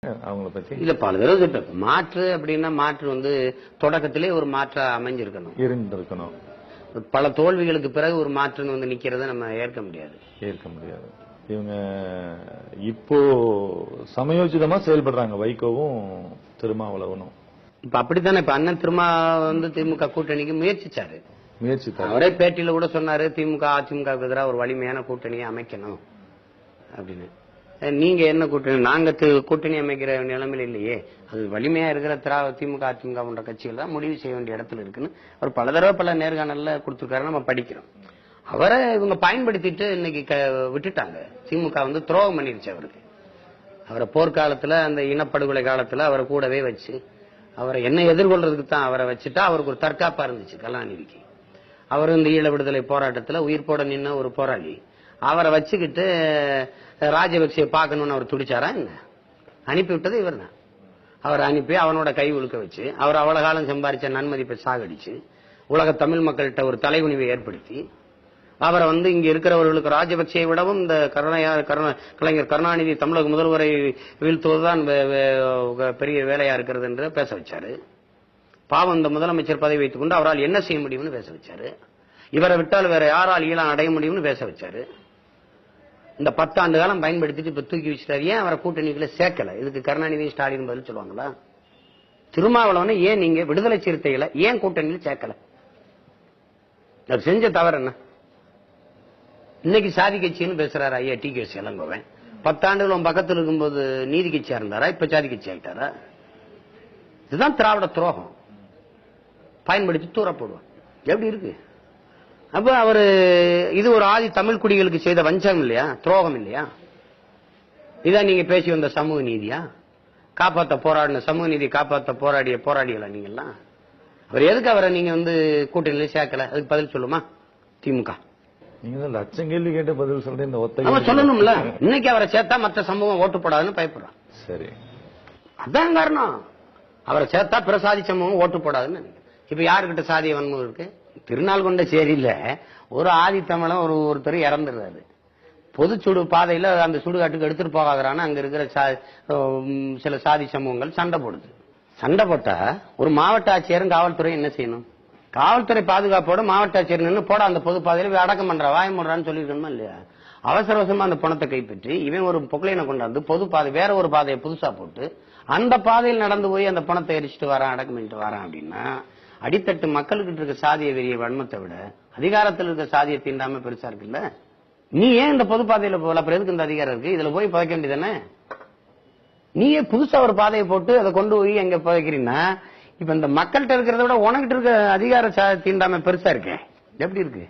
அவங்கள பத்தி இல்ல பல தடவை மாற்று அப்படின்னா மாற்று வந்து தொடக்கத்திலே ஒரு மாற்றா அமைஞ்சிருக்கணும், இருந்திருக்கணும். பல தோல்விகளுக்கு பிறகு ஒரு மாற்றுன்னு வந்து நிக்கிறத நம்ம ஏற்க முடியாது. இவங்க இப்போ சமயோஜிதமா செயல்படுறாங்க, வைகோவும் திருமாவளவனும். இப்ப அப்படித்தானே இப்ப அண்ணன் திருமா வந்து திமுக கூட்டணிக்கு முயற்சிச்சாரு. அவரே பேட்டியில கூட சொன்னாரு, திமுக அதிமுக எதிராக ஒரு வலிமையான கூட்டணியை அமைக்கணும் அப்படின்னு. நீங்க என்ன கூட்டணி? நாங்க கூட்டணி அமைக்கிற நிலைமையில இல்லையே, அது வலிமையா இருக்கிற திமுக அதிமுக போன்ற கட்சிகள் தான் முடிவு செய்ய வேண்டிய இடத்துல இருக்குன்னு அவர் பல தடவை பல நேர்காணல்ல கொடுத்திருக்காரு, நம்ம படிக்கிறோம். அவரை இவங்க பயன்படுத்திட்டு இன்னைக்கு விட்டுட்டாங்க. திமுக வந்து துரோகம் பண்ணிருச்சு அவருக்கு. அவரை போர்க்காலத்துல அந்த இனப்படுகொலை காலத்துல அவரை கூடவே வச்சு அவரை என்ன எதிர்கொள்றதுக்கு தான் அவரை வச்சுட்டா அவருக்கு ஒரு தற்காப்பா இருந்துச்சு கலாநிதிக்கு. அவர் இந்த ஈழ விடுதலை போராட்டத்துல உயிர் போட நின்ன ஒரு போராளி. அவரை வச்சுக்கிட்டு ராஜபக்சே பார்க்கணும்னு அவர் துடிச்சாரா என்ன? அனுப்பிவிட்டது இவர் தான். அவரை அனுப்பி அவனோட கை உழுக்க வச்சு அவர் அவ்வளவு காலம் சம்பாதிச்ச நன்மதிப்பை சாகடிச்சு உலக தமிழ் மக்கள்கிட்ட ஒரு தலைகுனிவை ஏற்படுத்தி அவரை வந்து இங்க இருக்கிறவர்களுக்கு ராஜபக்சேயை விடவும் இந்த கலைஞர் கருணாநிதி தமிழக முதல்வரை வீழ்த்துவதுதான் பெரிய வேலையா இருக்கிறது என்று பேச வச்சாரு. பாவம் இந்த முதலமைச்சர் பதவி வைத்துக் கொண்டு அவரால் என்ன செய்ய முடியும்னு பேச வச்சாரு. இவரை விட்டால் வேற யாரால் ஈழம் அடைய முடியும்னு பேச வச்சாரு. இந்த 10 ஆண்டு காலம் பயன்படுத்திட்டு இப்ப தூக்கி வச்சுட்டாரு. ஏன் அவரை கூட்டணிகளை சேர்க்கல? இதுக்கு கருணாநிதி ஸ்டாலின் பதில் சொல்லுவாங்களா? திருமாவளவனை ஏன் நீங்க விடுதலை சிறுத்தைகளை ஏன் கூட்டணியில் சேர்க்கல? அவர் செஞ்ச தவறு என்ன? இன்னைக்கு சாதி கட்சின்னு பேசுறாரு ஐயா டி.கே. இளங்கோவன். 10 ஆண்டுகள் பக்கத்தில் இருக்கும்போது நீதி கட்சியா இருந்தாரா? இப்ப சாதி கட்சி ஆயிட்டாரா? இதுதான் திராவிட துரோகம். பயன்படுத்தி தூர போடுவார். எப்படி இருக்கு? அப்ப அவரு இது ஒரு ஆதி தமிழ் குடிகளுக்கு செய்த வஞ்சகம் இல்லையா? துரோகம் இல்லையா? இதான் நீங்க பேசி வந்த சமூக நீதியா? காப்பாற்ற போராடின சமூக நீதி காப்பாற்ற போராடிகளா நீங்கெல்லாம்? அவர் எதுக்கு அவரை நீங்க வந்து கூட்டணியில சேர்க்கல? அதுக்கு பதில் சொல்லுமா திமுக? நீங்க லட்சம் கேள்வி கேட்ட பதில் சொல்றேன். இந்த ஒத்த சொல்லணும்ல. இன்னைக்கு அவரை சேர்த்தா மற்ற சமூகம் ஓட்டு போடாதுன்னு பயப்படுறான். சரி, அதான் காரணம். அவரை சேர்த்தா பிற சாதி சமூகம் ஓட்டு போடாதுன்னு. இப்ப யாருக்கிட்ட சாதிய வன்முறை இருக்கு? திருநாள் கொண்ட சேரியில ஒரு ஆதி தமிழன் ஒருத்தர் இறந்துடுறாரு. பொது சுடு பாதையில அந்த சுடுகாட்டுக்கு எடுத்துட்டு போகாதான்னு அங்க இருக்கிற சில சாதி சமூகங்கள் சண்டை போடுது. சண்டை போட்டா ஒரு மாவட்ட ஆட்சியரும் காவல்துறை என்ன செய்யணும்? காவல்துறை பாதுகாப்போட மாவட்ட ஆட்சியர் நின்று போட அந்த பொது பாதையில அடக்கம் பண்ற வாய முடுறான்னு சொல்லிருக்கணுமா இல்லையா? அவசர அவசரமா அந்த பணத்தை கைப்பற்றி இவன் ஒரு பொக்லைனை கொண்டாந்து பொது பாதை வேற ஒரு பாதையை புதுசா போட்டு அந்த பாதையில் நடந்து போய் அந்த பணத்தை எரிச்சுட்டு வரான், அடக்கம் பண்ணிட்டு வரான். அப்படின்னா அடித்தட்டு மக்களுக்கு இருக்க சாதிய வெறிய வன்மத்தை விட அதிகாரத்தில் இருக்க சாதியை தீண்டாம பெருசா இருக்குல்ல? நீ ஏன் இந்த பொது பாதையில போகல? அப்புறம் எதுக்கு இந்த அதிகாரம் இருக்கு? இதுல போய் புதைக்க வேண்டியதானே? நீயே புதுசா ஒரு பாதையை போட்டு அதை கொண்டு போய் எங்க புதைக்கிறீங்கன்னா இப்ப இந்த மக்கள்கிட்ட இருக்கிறத விட உனக்கிட்ட இருக்க அதிகார தீண்டாம பெருசா இருக்கேன். எப்படி இருக்கு?